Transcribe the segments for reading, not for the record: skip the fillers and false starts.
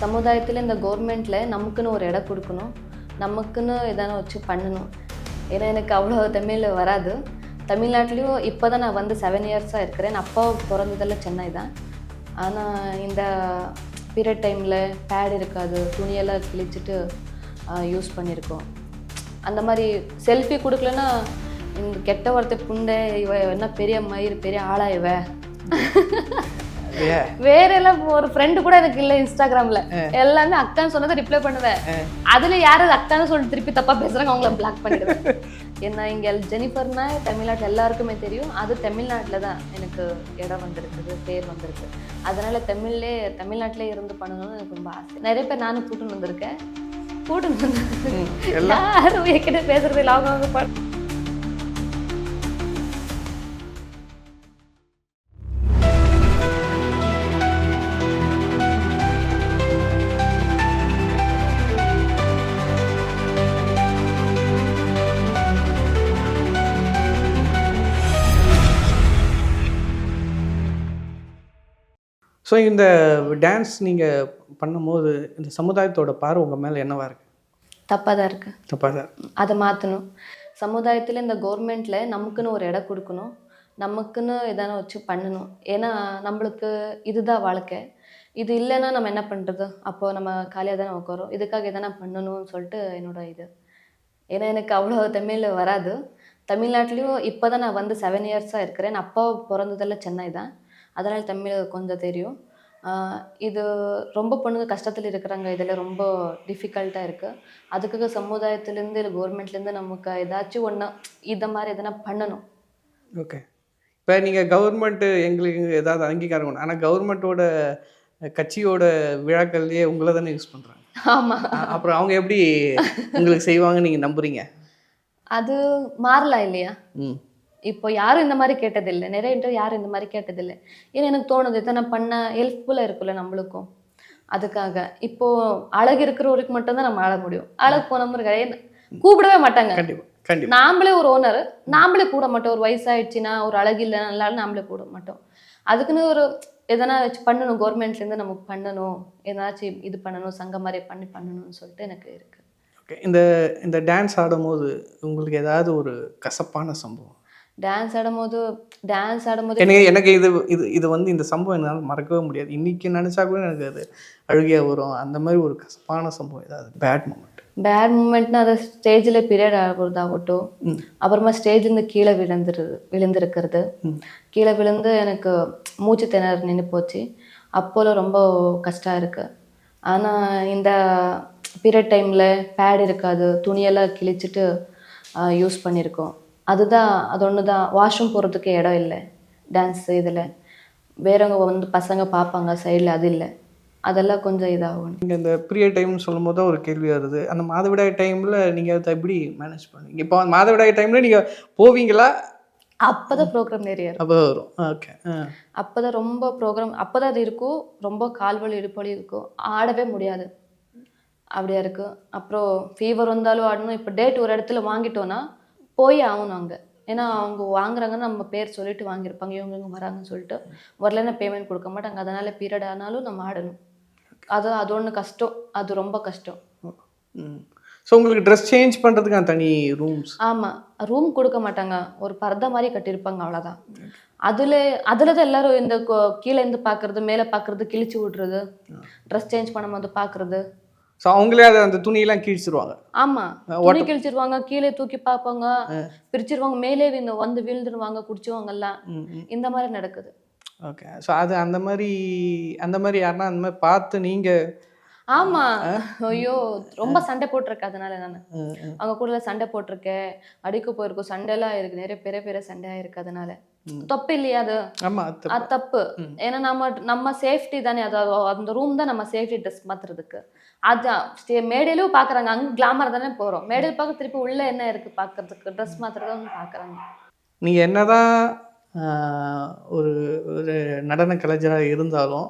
சமுதாயத்தில் இந்த கவர்மெண்ட்டில் நமக்குன்னு ஒரு இடம் கொடுக்கணும், நமக்குன்னு எதனா வச்சு பண்ணணும். ஏன்னா எனக்கு அவ்வளோ தமிழ் வராது. தமிழ்நாட்டிலையும் இப்போ தான் நான் வந்து 7 இயர்ஸாக இருக்கிறேன். நான் அப்பா பிறந்ததெல்லாம் சென்னை தான். ஆனால் இந்த பீரியட் டைமில் பேட் இருக்காது, துணியெல்லாம் கிழிச்சிட்டு யூஸ் பண்ணியிருக்கோம். அந்த மாதிரி செல்ஃபி கொடுக்கலன்னா இந்த கெட்ட வார்த்தை புண்டை, இவ என்ன பெரிய மயிர், பெரிய ஆளா இவ வேற எல்லாம். ஒரு ஃப்ரெண்டு கூட எனக்கு இல்லை இன்ஸ்டாகிராம்ல. எல்லாமே அக்கான்னு சொன்னதை ரிப்ளை பண்ணுவேன். அதுல யாராவது அக்கான்னு சொல்லிட்டு திருப்பி தப்பா பேசுறாங்க, அவங்கள பிளாக் பண்ணிடுவேன். என்ன இங்க ஜெனிஃபர்னா தமிழ்நாட்டில் எல்லாருக்குமே தெரியும். அது தமிழ்நாட்டில தான் எனக்கு இடம் வந்திருக்குது, பேர் வந்திருக்கு. அதனால தமிழ்நாட்டிலே இருந்து பண்ணணும்னு எனக்கு ரொம்ப ஆசை. நிறைய பேர் நானும் கூட்டுன்னு வந்திருக்கேன். கூட்டுன்னு வந்து யாரும் என்கிட்ட பேசுறது இல்லை. அவங்க ஸோ இந்த டான்ஸ் நீங்கள் பண்ணும்போது இந்த சமுதாயத்தோட பார்வை உங்கள் மேலே என்னவா இருக்குது? தப்பாக தான் இருக்குது. தப்பாக தான். அதை மாற்றணும். சமுதாயத்தில் இந்த கவர்மெண்ட்டில் நமக்குன்னு ஒரு இடம் கொடுக்கணும், நமக்குன்னு எதனா வச்சு பண்ணணும். ஏன்னா நம்மளுக்கு இதுதான் வாழ்க்கை. இது இல்லைன்னா நம்ம என்ன பண்ணுறது? அப்போது நம்ம காலியாக தானே உட்காரோம். இதுக்காக எதனா பண்ணணும்னு சொல்லிட்டு என்னோட இது. ஏன்னா எனக்கு அவ்வளோ தமிழ் வராது. தமிழ்நாட்டிலையும் இப்போ தான் நான் வந்து 7 இயர்ஸாக இருக்கிறேன். நான் அப்பா பிறந்ததெல்லாம் சென்னை தான். அதனால் தமிழ் கொஞ்சம் தெரியும். இது ரொம்ப பொண்ணுங்க கஷ்டத்தில் இருக்கிறாங்க. இதில் ரொம்ப டிஃபிகல்ட்டாக இருக்குது. அதுக்காக சமுதாயத்துலேருந்து இல்லை கவர்மெண்ட்லேருந்து நமக்கு ஏதாச்சும் ஒன்று இதை மாதிரி எதனா பண்ணணும். ஓகே. இப்போ நீங்கள் கவர்மெண்ட்டு எங்களுக்கு ஏதாவது அங்கீகாரம் பண்ணணும். ஆனால் கவர்மெண்ட்டோட கட்சியோட விழாக்கள்லேயே உங்களை தானே யூஸ் பண்ணுறாங்க. ஆமாம். அப்புறம் அவங்க எப்படி உங்களுக்கு செய்வாங்கன்னு நீங்கள் நம்புறீங்க? அது மாறலாம் இல்லையா? இப்போ யாரும் இந்த மாதிரி கேட்டதில்லை. நிறைய இன்டர்வியூ யாரும் இந்த மாதிரி கேட்டதில்லை. ஏன்னா எனக்கு தோணுது இதை நான் பண்ண ஹெல்ப்ஃபுல்லாக இருக்குல்ல நம்மளுக்கும். அதுக்காக இப்போது அழகு இருக்கிறவருக்கு மட்டும்தான் நம்ம ஆள முடியும். அழகு போனவங்க கூப்பிடவே மாட்டாங்க. கண்டிப்பாக நாமளே ஒரு ஓனர், நாமளே கூட மாட்டோம். ஒரு வயசாகிடுச்சின்னா, ஒரு அழகு இல்லை நல்லாலும் நாமளே கூட மாட்டோம். அதுக்குன்னு ஒரு எதனா வச்சு பண்ணணும், கவர்மெண்ட்லேருந்து நமக்கு பண்ணணும், எதனாச்சும் இது பண்ணணும், சங்கம் மாதிரி பண்ணணும்னு சொல்லிட்டு எனக்கு இருக்குது. ஓகே. இந்த டான்ஸ் ஆடும்போது உங்களுக்கு ஏதாவது ஒரு கசப்பான சம்பவம்? டான்ஸ் ஆடும்போது எனக்கு இது வந்து இந்த சம்பவம் என்னால் மறக்கவே முடியாது. இன்றைக்கி நினச்சா கூட எனக்கு அது அழுகையாக வரும். அந்த மாதிரி ஒரு கசப்பான சம்பவம் ஏதாவது பேட் மூமெண்ட்னா அது ஸ்டேஜில் பீரியட் ஆகுறதாகட்டும், அப்புறமா ஸ்டேஜ்லேருந்து கீழே விழுந்திருக்கிறது. கீழே விழுந்து எனக்கு மூச்சு திணற நின்று போச்சு. அப்போலாம் ரொம்ப கஷ்டம் இருக்குது. ஆனால் இந்த பீரியட் டைமில் பேட் இருக்காது, துணியெல்லாம் கிழிச்சிட்டு யூஸ் பண்ணியிருக்கோம். அது ஒன்று தான். வாஷ்ரூம் போகிறதுக்கு இடம் இல்லை டான்ஸ் இதில். வேறவங்க வந்து பசங்க பார்ப்பாங்க சைடில், அது இல்லை. அதெல்லாம் கொஞ்சம் இதாகும். நீங்கள் இந்த பீரியட் டைம்னு சொல்லும் போது தான் ஒரு கேள்வி வருது. அந்த மாதவிடாய் டைமில் நீங்கள் அதை எப்படி மேனேஜ் பண்ணுவீங்க? இப்போ மாதவிடாய் டைமில் நீங்கள் போவீங்களா? அப்போ தான் ப்ரோக்ராம் நிறைய அப்போ வரும். ஓகே. அப்போ தான் ரொம்ப ப்ரோக்ராம், அப்போ தான் அது இருக்கும். ரொம்ப கால்வலி இடுப்பொலி இருக்கும், ஆடவே முடியாது, அப்படியா இருக்குது. அப்புறம் ஃபீவர் வந்தாலும் ஆடணும். இப்போ டேட் ஒரு இடத்துல வாங்கிட்டோன்னா போய் ஆகணும் அங்கே. ஏன்னா அவங்க வாங்குறாங்கன்னு நம்ம பேர் சொல்லிட்டு வாங்கியிருப்பாங்க, இவங்க வராங்கன்னு சொல்லிட்டு. வரலன்னா பேமெண்ட் கொடுக்க மாட்டாங்க. அதனால் பீரியட் ஆனாலும் நம்ம ஆடணும். அது ஒன்று கஷ்டம், அது ரொம்ப கஷ்டம். ஸோ உங்களுக்கு ட்ரெஸ் சேஞ்ச் பண்ணுறதுக்கு தனி ரூம்ஸ்? ஆமாம், ரூம் கொடுக்க மாட்டாங்க. ஒரு பர்தா மாதிரி கட்டியிருப்பாங்க, அவ்வளோதான். அதில் தான் எல்லோரும் இந்த கீழேருந்து பார்க்குறது, மேலே பார்க்குறது, கிழிச்சு விட்றது, ட்ரெஸ் சேஞ்ச் பண்ணும்போது பார்க்குறது. ஸோ அவங்களே அதை அந்த துணியெல்லாம் கிழிச்சிருவாங்க. ஆமாம், துணி கிழிச்சிருவாங்க, கீழே தூக்கி பார்ப்பாங்க, பிரிச்சிருவாங்க, மேலே வந்து விழுந்துருவாங்க, குடிச்சுவாங்கல்லாம். இந்த மாதிரி நடக்குது. ஓகே. ஸோ அது அந்த மாதிரி யாருன்னா அந்த மாதிரி பார்த்து நீங்கள்? ஆமாம். ஐயோ, ரொம்ப சண்டை போட்டிருக்கேன். அதனால நான் அவங்க கூட சண்டை போட்டிருக்கேன், அடிக்க போயிருக்கோம், சண்டைலாம் இருக்குது, நிறைய பெரிய சண்டையாக இருக்குது. அதனால தப்பு இல்லையா அது? அது தப்பு. ஏன்னா நம்ம சேஃப்டி தானே, அது அந்த ரூம் தான் நம்ம சேஃப்டி. ட்ரெஸ் மாற்றுறதுக்கு அதுதான் மேடையிலும் பார்க்குறாங்க. அங்கே கிளாமர் தானே போகிறோம், மேடையில் பார்க்க திருப்பி உள்ளே என்ன இருக்குது பார்க்குறதுக்கு, ட்ரெஸ் மாற்றுறதும் பார்க்குறாங்க. நீங்கள் என்னதான் ஒரு நடன கலைஞராக இருந்தாலும்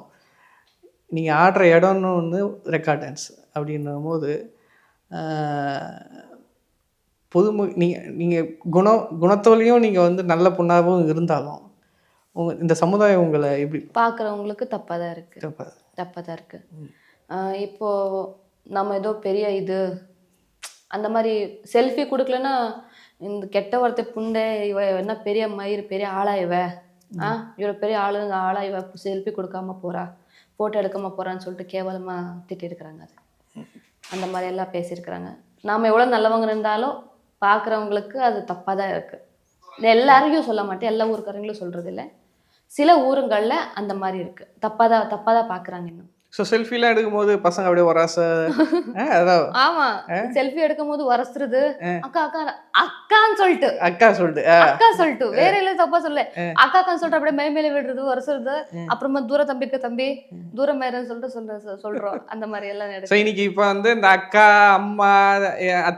நீங்கள் ஆடுற இடம்னு ஒன்று ரெக்கார்ட் டான்ஸ் அப்படின்னும் போது நீங்கள் குணத்தோலையும் நீங்கள் வந்து நல்ல பொண்ணாகவும் இருந்தாலும் இந்த சமுதாயம் உங்களை எப்படி பார்க்குறவங்களுக்கு தப்பாக தான் இருக்குது. இப்போ நம்ம ஏதோ பெரிய இது அந்த மாதிரி செல்ஃபி கொடுக்கலன்னா இந்த கெட்ட வார்த்தை புண்டை இவ என்ன பெரிய மயிர் பெரிய ஆளா இவ இவ்வளோ பெரிய ஆளா இவ செல்ஃபி கொடுக்காம போறா ஃபோட்டோ எடுக்காம போறான்னு சொல்லிட்டு கேவலமா திட்டிருக்கிறாங்க. அது அந்த மாதிரி எல்லாம் பேசியிருக்கிறாங்க. நாம எவ்வளோ நல்லவங்க இருந்தாலும் பார்க்குறவங்களுக்கு அது தப்பாக தான் இருக்கு. எல்லாரையும் சொல்ல மாட்டேன், எல்லா ஊருக்காரங்களும் சொல்றது இல்லை. சில ஊருங்களில் அந்த மாதிரி இருக்கு, தப்பாக தான் பார்க்குறாங்க இன்னும். ஸோ செல்ஃபிலாம் எடுக்கும்போது பசங்க அப்படியே வராச அதான் ஆமா, செல்ஃபி எடுக்கும் போது வரசுறது அக்கா அக்கா அக்கான்னு சொல்லிட்டு அக்கா சொல்லிட்டு வேற எல்லாம் தப்பா சொல்ல அக்கான்னு சொல்லிட்டு அப்படியே மேல விடுறது வரசுறது. அப்புறமா தூர தம்பிக்கு தம்பி தூரம் மேரன்னு சொல்லிட்டு சொல்றோம். அந்த மாதிரி எல்லாம் ஸோ இன்னைக்கு இப்போ வந்து இந்த அக்கா அம்மா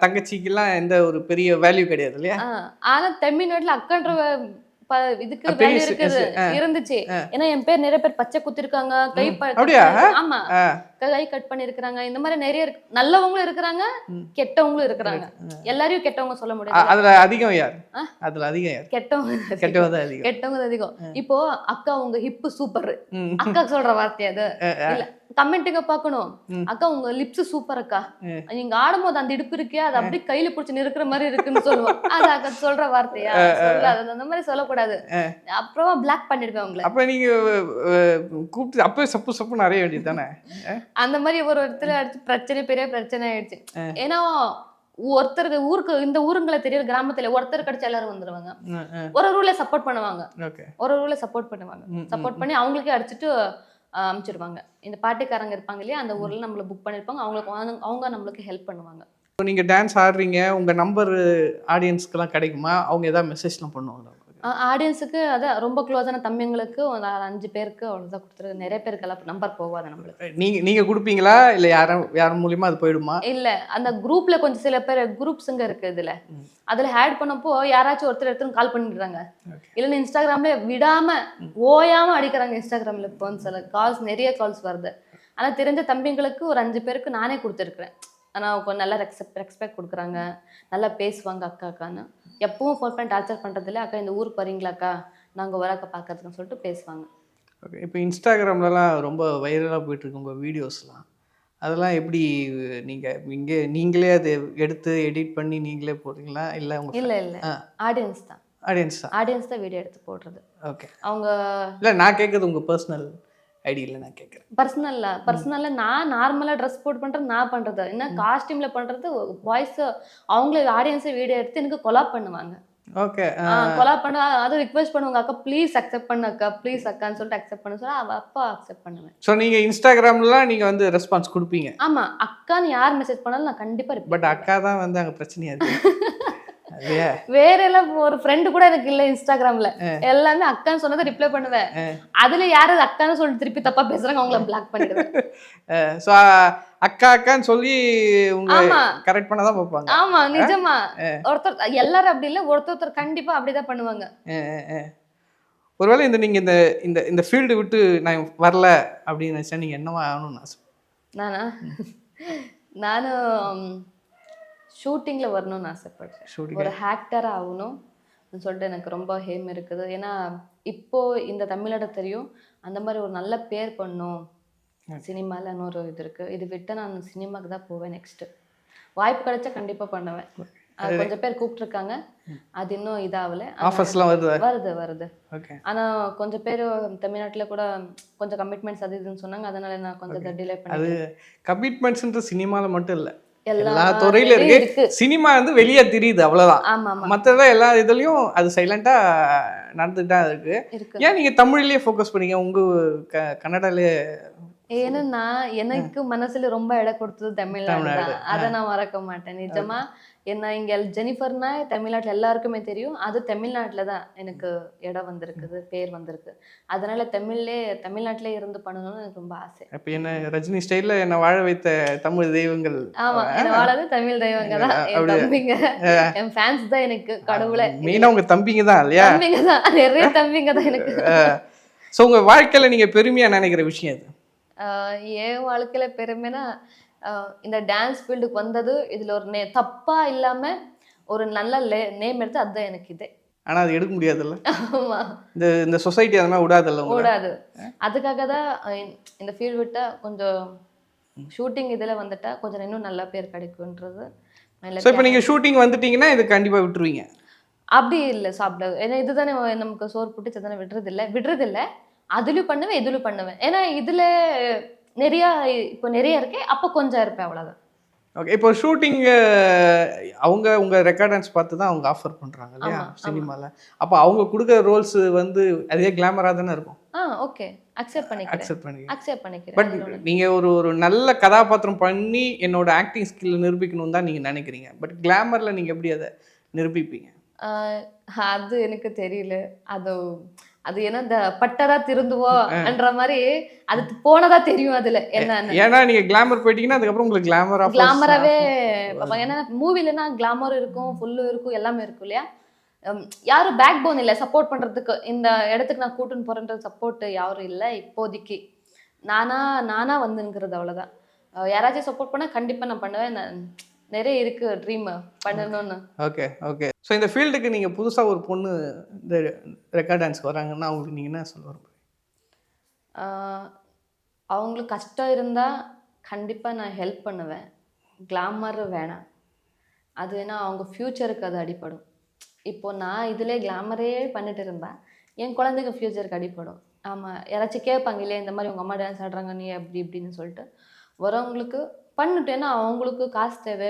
தங்கச்சிக்கெல்லாம் எந்த ஒரு பெரிய வேல்யூ கிடையாது இல்லையா? ஆனா தமிழ்நாட்டுல அக்கான்ற இதுக்கு வேல்யூ இருக்குது இருந்துச்சு. ஏன்னா என் பேர் நிறைய பேர் பச்சை குத்திருக்காங்க, ஆமா கை கட் பண்ணிருக்காங்க. இந்த மாதிரி நிறைய நல்லவங்களும் இருக்கிறாங்க, கெட்டவங்களும் இருக்கிறாங்க. எல்லாரையும் கெட்டவங்க சொல்ல முடியாது. அதுல அதிகம் யார்? அதுல அதிகம் யார்? கெட்டவங்க அதிகம். இப்போ அக்கா உங்க ஹிப் சூப்பர், அக்கா சொல்ற வார்த்தை அது இல்ல. கமெண்ட்டுங்க பாக்கணும், அக்கா உங்க லிப்ஸ் சூப்பர் அக்கா, நீங்க ஆடும்போது அந்த இடுப்பு இருக்கே அது அப்படியே கையில பிடிச்சி நிற்கிற மாதிரி இருக்குன்னு சொல்லுவோம். அது அக்கா சொல்ற வார்த்தையா? அந்த மாதிரி சொல்லக்கூடாது. அப்புறமா பிளாக் பண்ணிடுவேன் அவங்களை. அப்ப நீங்க கூப்பிட்டு அப்பவே சப்பு நிறைய வேண்டியது தானே? அந்த மாதிரி ஒரு இடத்துல அடிச்சு பெரிய பிரச்சனை ஆயிடுச்சு. ஏன்னா ஒருத்தருக்கு ஊருக்கு இந்த ஊருங்களை தெரியற கிராமத்துல ஒருத்தர் கிடைச்சா எல்லாரும் வந்துருவாங்க. ஒரு ரூல சப்போர்ட் பண்ணுவாங்க, சப்போர்ட் பண்ணி அவங்களுக்கே அடிச்சுட்டு அனுப்பிச்சிடுவாங்க. இந்த பாட்டுக்காரங்க இருப்பாங்க இல்லையா, அந்த ஊர்ல நம்மள புக் பண்ணிருப்பாங்க, அவங்க நம்மளுக்கு ஹெல்ப் பண்ணுவாங்க. நீங்க டான்ஸ் ஆடுறீங்க, உங்க நம்பர் ஆடியன்ஸ்க்குலாம் கிடைக்குமா? அவங்க ஏதாவது மெசேஜ்லாம் பண்ணுவாங்க? ஆடியன்ஸுக்கு அதான் ரொம்ப க்ளோஸான தம்பிங்களுக்கு 5 பேருக்கு அவ்வளோதான் கொடுத்துருக்கு. நிறைய பேருக்கெல்லாம் நம்பர் போகாது நம்மளுக்கு. நீங்க கொடுப்பீங்களா இல்லை யார் மூலியமா அது போயிடுமா? இல்லை, அந்த குரூப்ல கொஞ்சம் சில பேர் குரூப்ஸுங்க இருக்கு இதுல, அதுல ஆட் பண்ணப்போ யாராச்சும் ஒருத்தர் எடுத்து கால் பண்ணிடுறாங்க. இல்லைன்னா இன்ஸ்டாகிராம்ல விடாம ஓயாம அடிக்கிறாங்க. இன்ஸ்டாகிராம்ல இப்போ சில கால்ஸ் நிறைய கால்ஸ் வருது. ஆனா தெரிஞ்ச தம்பிங்களுக்கு ஒரு 5 பேருக்கு நானே கொடுத்துருக்குறேன். ஆனால் கொஞ்சம் நல்லா ரெஸ்பெக்ட் கொடுக்குறாங்க, நல்லா பேசுவாங்க அக்கான்னு. எப்பவும் ஃபோன் பண்ணி டார்ச்சர் பண்ணுறதில்ல, அக்கா இந்த ஊருக்கு வரீங்களாக்கா நாங்கள் வர அக்கா பார்க்கறதுக்குன்னு சொல்லிட்டு பேசுவாங்க. ஓகே, இப்போ இன்ஸ்டாகிராம்லலாம் ரொம்ப வைரலாக போயிட்டுருக்கு உங்கள் வீடியோஸ்லாம். அதெல்லாம் எப்படி நீங்களே அதை எடுத்து எடிட் பண்ணி நீங்களே போடுறீங்களா? இல்லை இல்லை ஆடியன்ஸ் தான் வீடியோ எடுத்து போடுறது. ஓகே, அவங்க இல்லை நான் கேட்குறது உங்கள் பர்சனல் ஐடியில் நான் கேட்குறேன். பர்சனல்ல நான் நார்மலாக ட்ரெஸ் போட்டு பண்ணுறது, நான் பண்ணுறது என்ன காஸ்டியூமில் பண்ணுறது, வாய்ஸ் அவங்களே ஆடியன்ஸை வீடியோ எடுத்து எனக்கு கொலாப் பண்ணுவாங்க. ஓகே, கொலாப் பண்ண அதை ரிக்வெஸ்ட் பண்ணுவாங்க, அக்கா ப்ளீஸ் அக்செப்ட் பண்ணு அக்கா, ப்ளீஸ் அக்கான்னு சொல்லிட்டு அக்செப்ட் பண்ண சொல்ல அப்பா அக்செப்ட் பண்ணுவேன். ஸோ நீங்கள் இன்ஸ்டாகிராம்லாம் நீங்கள் வந்து ரெஸ்பான்ஸ் கொடுப்பீங்க? ஆமாம், அக்கான்னு யார் மெசேஜ் பண்ணாலும் நான் கண்டிப்பாக இருப்பேன். பட் அக்கா தான் வந்து அங்கே பிரச்சனையா இருக்கு. வேற எல்லாம் ஒரு ஃப்ரெண்டு கூட எனக்கு இல்ல இன்ஸ்டாகிராம்ல, எல்லாமே அக்கான்னு சொன்னதை ரிப்ளை பண்ணுவேன். அதுல யாராவது அக்கான்னு சொல்லிட்டு திருப்பி தப்பா பேசுறாங்க, அவங்கள பிளாக் பண்ணிடுவேன். சோ அக்கான்னு சொல்லி உங்க கரெக்ட் பண்ண தான் பார்ப்பாங்க. ஆமா, நிஜமா. ஒருத்தர் எல்லாரும் அப்படி இல்ல, ஒருத்தர் கண்டிப்பா அப்படிதான் பண்ணுவாங்க. ஒருவேளை நீங்க இந்த ஃபீல்டு விட்டு நான் வரல அப்படின்னு நினைச்சா நீங்க என்னவா ஆகணும்னு ஆசை? நானும் ஷூட்டிங்கில் வரணும்னு ஆசைப்படுறேன். ஒரு ஆக்டராக ஆகணும் சொல்லிட்டு எனக்கு ரொம்ப ஹேம் இருக்குது. ஏன்னா இப்போது இந்த தமிழ்நாடு தெரியும், அந்த மாதிரி ஒரு நல்ல பேர் பண்ணும் சினிமாவில் இன்னொரு இது இருக்குது. இது விட்டு நான் சினிமாவுக்கு தான் போவேன். நெக்ஸ்ட்டு வாய்ப்பு கிடைச்சா கண்டிப்பாக பண்ணுவேன். கொஞ்சம் பேர் கூப்பிட்டுருக்காங்க, அது இன்னும் இதாகலை. வருது. ஆனால் கொஞ்சம் பேர் தமிழ்நாட்டில் கூட கொஞ்சம் கமிட்மெண்ட்ஸ் அது இதுன்னு சொன்னாங்க, அதனால நான் கொஞ்சம் டிலே பண்ணேன். அது கமிட்மெண்ட்ஸ்ன்றது சினிமாவில் மட்டும் இல்லை, எல்லா துறையில இருக்கு. சினிமா வந்து வெளியே தெரியுது, அவ்வளவுதான். மற்றதான் எல்லா இதுலயும் அது சைலண்டா நடந்துட்டு தான் இருக்கு. ஏன் நீங்க தமிழ்லயே ஃபோக்கஸ் பண்ணீங்க? உங்க கன்னடாலே? ஏன்னா எனக்கு மனசுல ரொம்ப இடம் கொடுத்தது தமிழ்நாடு தான், அதை நான் மறக்க மாட்டேன் நிஜமா. என்ன இங்க ஜெனிஃபர்னா தமிழ்நாட்டுல எல்லாருக்குமே தெரியும், அது தமிழ்நாட்டுல தான் எனக்கு இடம் வந்திருக்குது, பேர் வந்திருக்கு. அதனால தமிழ்நாட்டிலே இருந்து பண்ணணும்னு எனக்கு ரொம்ப ஆசை. அப்ப என்ன ரஜினி ஸ்டைல்ல என்ன வாழ வைத்த தமிழ் தெய்வங்கள்? ஆமா, என்ன வாழது தமிழ் தெய்வங்க தான், என் தம்பிங்க, என் ஃபேன்ஸ் தான் எனக்கு கடவுளே. மெயினா உங்க தம்பிங்க தான் இல்லையா? தம்பிங்க தான், நிறைய தம்பிங்க தான் எனக்கு. சோ உங்க வாழ்க்கையில நீங்க பெருமையா நினைக்கிற விஷயம் எது? என் வாழ்க்கையில பெருமைனா இந்த டான்ஸ் ஃபீல்டுக்கு வந்தது, இதுல ஒரு தப்பா இல்லாம ஒரு நல்ல நேம் எடுத்து, அதுதான் எனக்கு இதே. ஆனா அது எடுக்க முடியாதுல்ல? ஆமா, இந்த சொசைட்டி அதெல்லாம் விடாது. அதுக்காக தான் இந்த ஃபீல்டு விட்டா கொஞ்சம் ஷூட்டிங் இதில் வந்துட்டா கொஞ்சம் இன்னும் நல்ல பேர் கிடைக்குன்றது ஸோ இப்போ நீங்கள் ஷூட்டிங் வந்துட்டீங்கன்னா இது கண்டிப்பாக விட்டுருவீங்க? அப்படி இல்லை சாப்பிட, ஏன்னா இதுதானே நமக்கு சோறு புட்டு தானே விடுறதில்ல. அதுலயும் பண்ணுவேன், இதுலயும் பண்ணுவேன். ஏன்னா இதுல நிறைய இப்போ நிறைய இருக்கு, அப்போ கொஞ்சம் இருப்பேன், அவ்வளவுதான். ஓகே. இப்போ ஷூட்டிங் அவங்க உங்கள் ரெக்கார்டன்ஸ் பார்த்து தான் அவங்க ஆஃபர் பண்ணுறாங்க இல்லையா சினிமாவில்? அப்போ அவங்க கொடுக்குற ரோல்ஸ் வந்து அதே கிளாமராக தானே இருக்கும்? ஓகே, அக்செப்ட் பண்ணிக்கிறேன். பட் நீங்கள் ஒரு நல்ல கதாபாத்திரம் பண்ணி என்னோட ஆக்டிங் ஸ்கில் நிரூபிக்கணும்னு தான் நீங்கள் நினைக்கிறீங்க. பட் கிளாமரில் நீங்கள் எப்படி அதை நிரூபிப்பீங்க? அது எனக்கு தெரியல. அது ஏன்னா இந்த பட்டதா திருந்துவோன்ற மாதிரி அது போனதா தெரியும் அதுல என்ன. ஏன்னா நீங்க கிளாமர் போயிட்டீங்கன்னா அதுக்கப்புறம் உங்களுக்கு கிளாமராவே ஏன்னா மூவிலனா கிளாமர் இருக்கும், ஃபுல்லு இருக்கும், எல்லாமே இருக்கும் இல்லையா. யாரும் பேக் போன் இல்லை சப்போர்ட் பண்றதுக்கு. இந்த இடத்துக்கு நான் கூட்டுன்னு போறேன்ற சப்போர்ட் யாரும் இல்லை இப்போதைக்கு. நானா வந்துங்கிறது அவ்வளவுதான். யாராச்சும் சப்போர்ட் பண்ணா கண்டிப்பா நான் பண்ணுவேன். நிறைய இருக்கு ட்ரீம் பண்ணணும்னு. ஓகே. ஸோ இந்த ஃபீல்டுக்கு நீங்கள் புதுசாக ஒரு பொண்ணு இந்த ரெக்கார்ட் டான்ஸ்க்கு வராங்கன்னா அவங்களுக்கு நீங்கள் என்ன சொல்ல விரும்புறீங்க? அவங்களுக்கு கஷ்டம் இருந்தால் கண்டிப்பாக நான் ஹெல்ப் பண்ணுவேன். கிளாமர் வேணாம். அது ஏன்னா அவங்க ஃப்யூச்சருக்கு அது அடிப்படும். இப்போ நான் இதிலே கிளாமரே பண்ணிட்டு இருந்தேன், என் குழந்தைங்க ஃப்யூச்சருக்கு அடிப்படும். ஆமாம், யாராச்சும் கேட்பாங்க இல்லையா, இந்த மாதிரி உங்கள் அம்மா டான்ஸ் ஆடுறாங்க நீ அப்படி இப்படின்னு சொல்லிட்டு வரவங்களுக்கு பண்ணிட்டேன்னா அவங்களுக்கு காசு தேவை,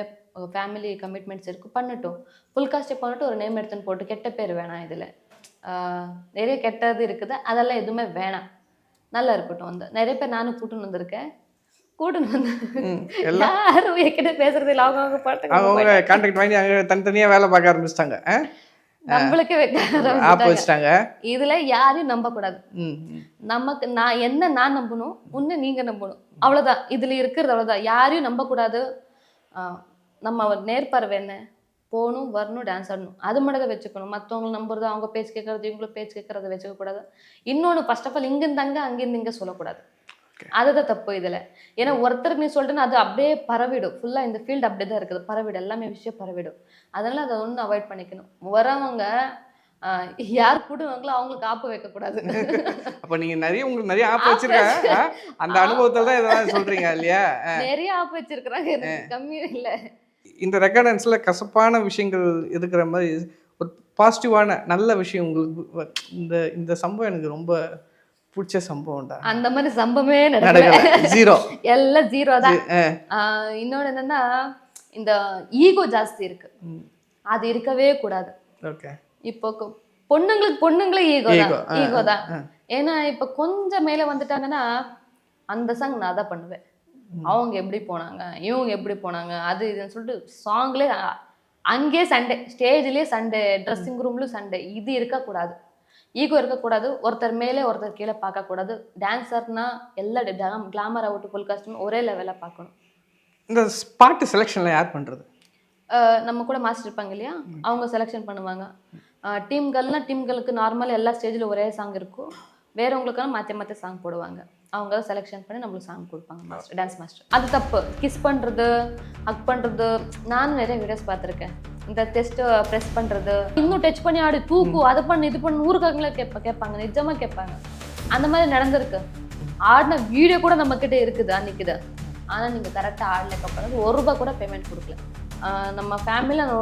ஃபேமிலி கமிட்மெண்ட்ஸ் இருக்குது, பண்ணட்டும். ஃபுல் காஸ்ட்டே பண்ணிட்டு ஒரு நேம் எடுத்துன்னு போட்டு கெட்ட பேர் வேணாம். இதில் நிறைய கெட்டது இருக்குது, அதெல்லாம் எதுவுமே வேணாம். நல்லா இருக்கட்டும். வந்து நிறைய பேர் நானும் கூட்டுன்னு வந்திருக்கேன். கூட்டுன்னு வந்து யாரும் என்கிட்ட பேசுறது இல்லை. அவங்க பாட்டு கான்டாக்ட் வாங்கி அங்கே தனித்தனியாக வேலை பார்க்க ஆரம்பிச்சிட்டாங்க, நம்மளுக்கே வச்சுட்டாங்க. இதுல யாரையும் நம்ப கூடாது. நமக்கு நான் நம்பணும், ஒண்ணு நீங்க நம்பணும், அவ்வளவுதான். இதுல இருக்கிறது அவ்வளவுதான். யாரையும் நம்ப கூடாது. நம்ம நேர்பார்வை என்ன, போகணும், வரணும், டான்ஸ் ஆடணும், அது மட்டும் தான் வச்சுக்கணும். மற்றவங்களை நம்புறது, அவங்க பேச்சு கேட்கறது, இவங்களும் பேச்சு கேட்கறத வச்சுக்க கூடாது. இன்னொன்று, ஃபர்ஸ்ட் ஆஃப் ஆல் இங்கிருந்தாங்க அங்கிருந்து இங்கே சொல்லக்கூடாது. அதுதான் தப்பு இதுல. ஏன்னா ஒருத்தருக்கு நீ சொல்லிட்டுன்னா அது அப்படியே பரவிடும். ஃபுல்லா இந்த ஃபீல்டு அப்படிதான் இருக்குது, பரவிடும், எல்லாமே விஷயம் பரவிடும். அதனால அதை ஒன்று அவாய்ட் பண்ணிக்கணும். வரவங்க யார் கூடுவாங்களோ அவங்களுக்கு ஆப்பு வைக்க கூடாது. அப்ப நீங்க உங்களுக்கு நிறைய ஆப்பு வச்சிருக்காங்க, அந்த அனுபவத்துல தான் இதெல்லாம் சொல்றீங்க இல்லையா? நிறைய ஆப்பு வச்சிருக்கிறாங்க, கம்மியும் இல்லை. இந்த ரெக்கார்டன்ஸ்ல கசப்பான விஷயங்கள் இருக்கிற மாதிரி ஒரு பாசிட்டிவான நல்ல விஷயம் உங்களுக்கு இந்த சம்பவம் எனக்கு ரொம்ப பிடிச்ச சம்பவம் தான். அந்த மாதிரி சம்பவமே நடக்கல, ஜீரோ, எல்லாம் ஜீரோ தான். இன்னொன்று என்னன்னா, இந்த ஈகோ ஜாஸ்தி இருக்கு, அது இருக்கவே கூடாது. இப்போ பொண்ணுங்களே ஈகோ தான். ஏன்னா இப்ப கொஞ்சம் மேல வந்துட்டாங்கன்னா அந்த சாங் நான் தான் பண்ணுவேன், அவங்க எப்படி போனாங்க, இவங்க எப்படி போனாங்க, அது இதுன்னு சொல்லிட்டு சாங்லேயே அங்கேயே சண்டே, ஸ்டேஜ்லேயே சண்டே, ட்ரெஸ்ஸிங் ரூம்லயும் சண்டே. இது இருக்கக்கூடாது, ஈகோ இருக்கக்கூடாது. ஒருத்தர் மேலே ஒருத்தர் கீழே பார்க்கக்கூடாது. டான்ஸர்னா எல்லா கிளாமர் அவுட் ஃபுல் காஸ்ட்யூம் ஒரே லெவலில் பார்க்கணும். இந்த பாட்டு செலெக்ஷன்ல யார் பண்ணுறது? நம்ம கூட மாஸ்டர் இருப்பாங்க இல்லையா, அவங்க செலெக்ஷன் பண்ணுவாங்க. டீம்களுக்கு நார்மலாக எல்லா ஸ்டேஜில் ஒரே சாங் இருக்கும், வேறவங்களுக்கெல்லாம் மாற்றி சாங் போடுவாங்க. அவங்க தான் செலெக்ஷன் பண்ணி நம்மளுக்கு சாங் கொடுப்பாங்க மாஸ்டர், டான்ஸ் மாஸ்டர். அது தப்பு. கிஸ் பண்ணுறது, ஹக் பண்ணுறது, நானும் நிறைய வீடியோஸ் பார்த்துருக்கேன். இந்த டெஸ்ட் ப்ரெஸ் பண்ணுறது, இன்னும் டச் பண்ணி ஆடி தூக்கு, அது பண்ணு இது பண்ணு, ஊருக்காங்களே கேட்பாங்க, நிஜமாக கேட்பாங்க. அந்த மாதிரி நடந்திருக்கு. ஆடின வீடியோ கூட நம்மக்கிட்ட இருக்குது அன்னைக்குது. ஆனால் நீங்கள் கரெக்டாக ஆடலைக்கப்புறம் ₹1 கூட பேமெண்ட் கொடுக்கல. நம்ம ஃபேமிலியில்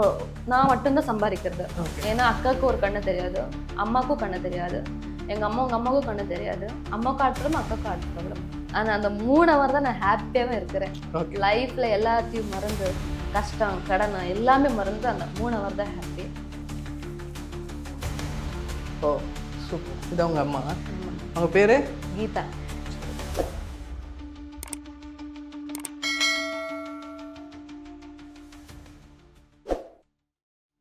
நான் மட்டும்தான் சம்பாதிக்கிறது. ஏன்னா அக்காவுக்கு ஒரு கண்ணு தெரியாது, அம்மாவுக்கும் கண்ணு தெரியாது, எங்கள் அம்மாவுக்கும் கண்ணு தெரியாது. அம்மாவுக்கும் ஆட்டுறோம், அக்காவுக்கும் ஆட்டுறோம். ஆனால் அந்த 3 hour தான் நான் ஹாப்பியாகவே இருக்கிறேன். லைஃப்பில் எல்லாத்தையும் மறந்து, கஷ்டம் கடன் எல்லாமே மறந்து அந்த 3 hour தான் ஹாப்பி. ஓ சூப்பர். இது அவங்க அம்மா, அவங்க பேர் கீதா.